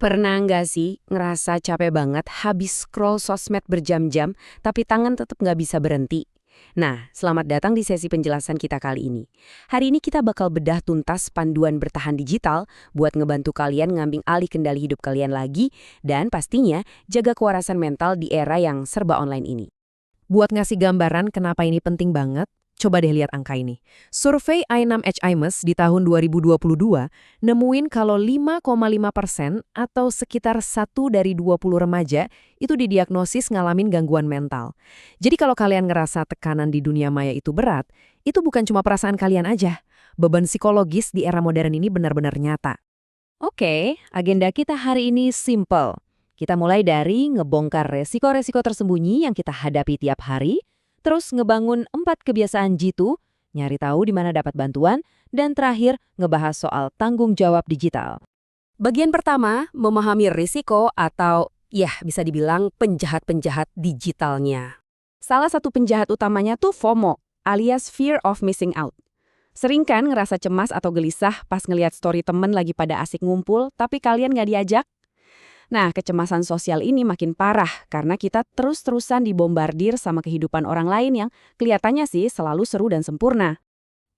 Pernah nggak sih ngerasa capek banget habis scroll sosmed berjam-jam, tapi tangan tetap nggak bisa berhenti? Nah, selamat datang di sesi penjelasan kita kali ini. Hari ini kita bakal bedah tuntas panduan bertahan digital buat ngebantu kalian ngambil alih kendali hidup kalian lagi, dan pastinya jaga kewarasan mental di era yang serba online ini. Buat ngasih gambaran kenapa ini penting banget, coba deh lihat angka ini. Survei I6H IMES di tahun 2022 nemuin kalau 5,5% atau sekitar 1 dari 20 remaja itu didiagnosis ngalamin gangguan mental. Jadi kalau kalian ngerasa tekanan di dunia maya itu berat, itu bukan cuma perasaan kalian aja. Beban psikologis di era modern ini benar-benar nyata. Oke, agenda kita hari ini simple. Kita mulai dari ngebongkar resiko-resiko tersembunyi yang kita hadapi tiap hari, terus ngebangun 4 kebiasaan jitu, nyari tahu di mana dapat bantuan, dan terakhir ngebahas soal tanggung jawab digital. Bagian pertama, memahami risiko atau, ya bisa dibilang penjahat-penjahat digitalnya. Salah satu penjahat utamanya tuh FOMO, alias Fear of Missing Out. Sering kan ngerasa cemas atau gelisah pas ngelihat story temen lagi pada asik ngumpul, tapi kalian nggak diajak? Nah, kecemasan sosial ini makin parah karena kita terus-terusan dibombardir sama kehidupan orang lain yang kelihatannya sih selalu seru dan sempurna.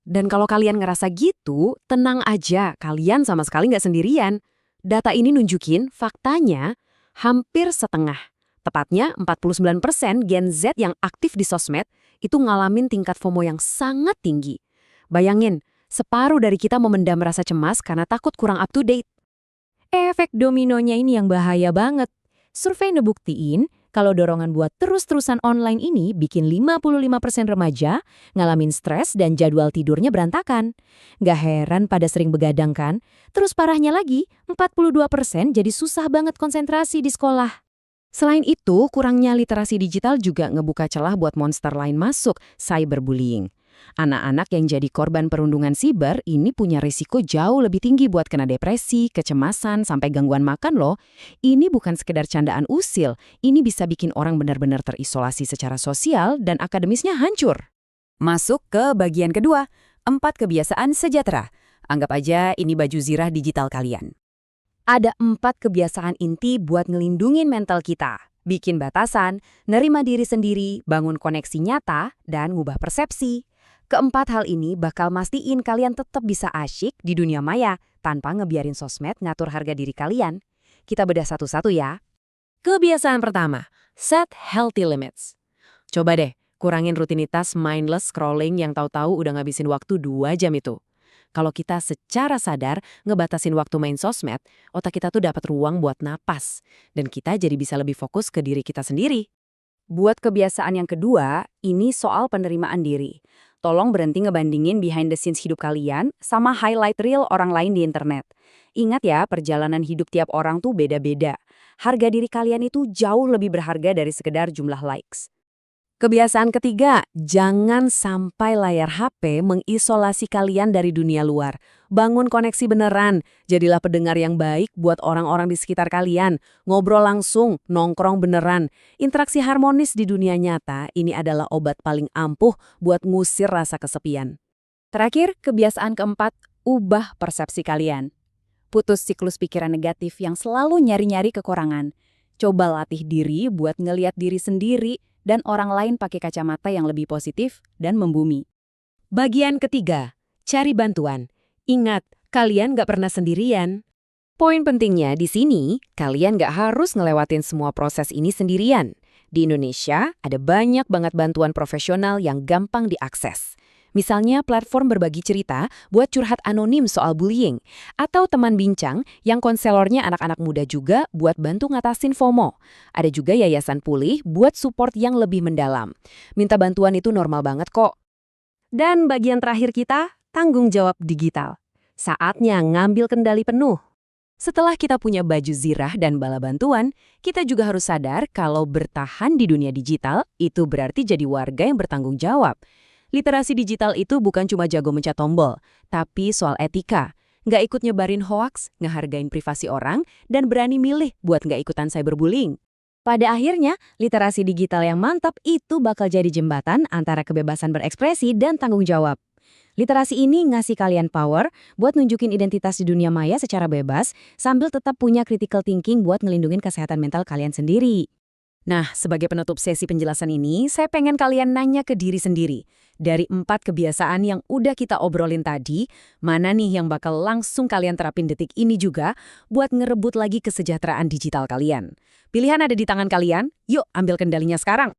Dan kalau kalian ngerasa gitu, tenang aja, kalian sama sekali nggak sendirian. Data ini nunjukin faktanya hampir setengah. Tepatnya 49% Gen Z yang aktif di sosmed itu ngalamin tingkat FOMO yang sangat tinggi. Bayangin, separuh dari kita memendam rasa cemas karena takut kurang up to date. Efek dominonya ini yang bahaya banget. Survei ngebuktiin kalau dorongan buat terus-terusan online ini bikin 55% remaja ngalamin stres dan jadwal tidurnya berantakan. Gak heran pada sering begadang kan? Terus parahnya lagi, 42% jadi susah banget konsentrasi di sekolah. Selain itu, kurangnya literasi digital juga ngebuka celah buat monster lain masuk, cyberbullying. Anak-anak yang jadi korban perundungan siber ini punya risiko jauh lebih tinggi buat kena depresi, kecemasan, sampai gangguan makan loh. Ini bukan sekedar candaan usil, ini bisa bikin orang benar-benar terisolasi secara sosial dan akademisnya hancur. Masuk ke bagian kedua, 4 kebiasaan sejahtera. Anggap aja ini baju zirah digital kalian. Ada 4 kebiasaan inti buat ngelindungin mental kita. Bikin batasan, nerima diri sendiri, bangun koneksi nyata, dan ngubah persepsi. Keempat hal ini bakal mastiin kalian tetap bisa asyik di dunia maya tanpa ngebiarin sosmed ngatur harga diri kalian. Kita bedah satu-satu ya. Kebiasaan pertama, set healthy limits. Coba deh, kurangin rutinitas mindless scrolling yang tahu-tahu udah ngabisin waktu 2 jam itu. Kalau kita secara sadar ngebatasin waktu main sosmed, otak kita tuh dapat ruang buat napas. Dan kita jadi bisa lebih fokus ke diri kita sendiri. Buat kebiasaan yang kedua, ini soal penerimaan diri. Tolong berhenti ngebandingin behind the scenes hidup kalian sama highlight reel orang lain di internet. Ingat ya, perjalanan hidup tiap orang tuh beda-beda. Harga diri kalian itu jauh lebih berharga dari sekedar jumlah likes. Kebiasaan ketiga, jangan sampai layar HP mengisolasi kalian dari dunia luar. Bangun koneksi beneran, jadilah pendengar yang baik buat orang-orang di sekitar kalian. Ngobrol langsung, nongkrong beneran. Interaksi harmonis di dunia nyata, ini adalah obat paling ampuh buat ngusir rasa kesepian. Terakhir, kebiasaan keempat, ubah persepsi kalian. Putus siklus pikiran negatif yang selalu nyari-nyari kekurangan. Coba latih diri buat ngeliat diri sendiri dan orang lain pakai kacamata yang lebih positif dan membumi. Bagian ketiga, cari bantuan. Ingat, kalian nggak pernah sendirian. Poin pentingnya di sini, kalian nggak harus ngelewatin semua proses ini sendirian. Di Indonesia, ada banyak banget bantuan profesional yang gampang diakses. Misalnya platform berbagi cerita buat curhat anonim soal bullying, atau teman bincang yang konselornya anak-anak muda juga buat bantu ngatasin FOMO. Ada juga yayasan pulih buat support yang lebih mendalam. Minta bantuan itu normal banget kok. Dan bagian terakhir kita, tanggung jawab digital. Saatnya ngambil kendali penuh. Setelah kita punya baju zirah dan bala bantuan, kita juga harus sadar kalau bertahan di dunia digital itu berarti jadi warga yang bertanggung jawab. Literasi digital itu bukan cuma jago mencet tombol, tapi soal etika. Nggak ikut nyebarin hoaks, ngehargain privasi orang, dan berani milih buat nggak ikutan cyberbullying. Pada akhirnya, literasi digital yang mantap itu bakal jadi jembatan antara kebebasan berekspresi dan tanggung jawab. Literasi ini ngasih kalian power buat nunjukin identitas di dunia maya secara bebas, sambil tetap punya critical thinking buat ngelindungin kesehatan mental kalian sendiri. Nah, sebagai penutup sesi penjelasan ini, saya pengen kalian nanya ke diri sendiri. Dari 4 kebiasaan yang udah kita obrolin tadi, mana nih yang bakal langsung kalian terapin detik ini juga buat ngerebut lagi kesejahteraan digital kalian? Pilihan ada di tangan kalian, yuk ambil kendalinya sekarang.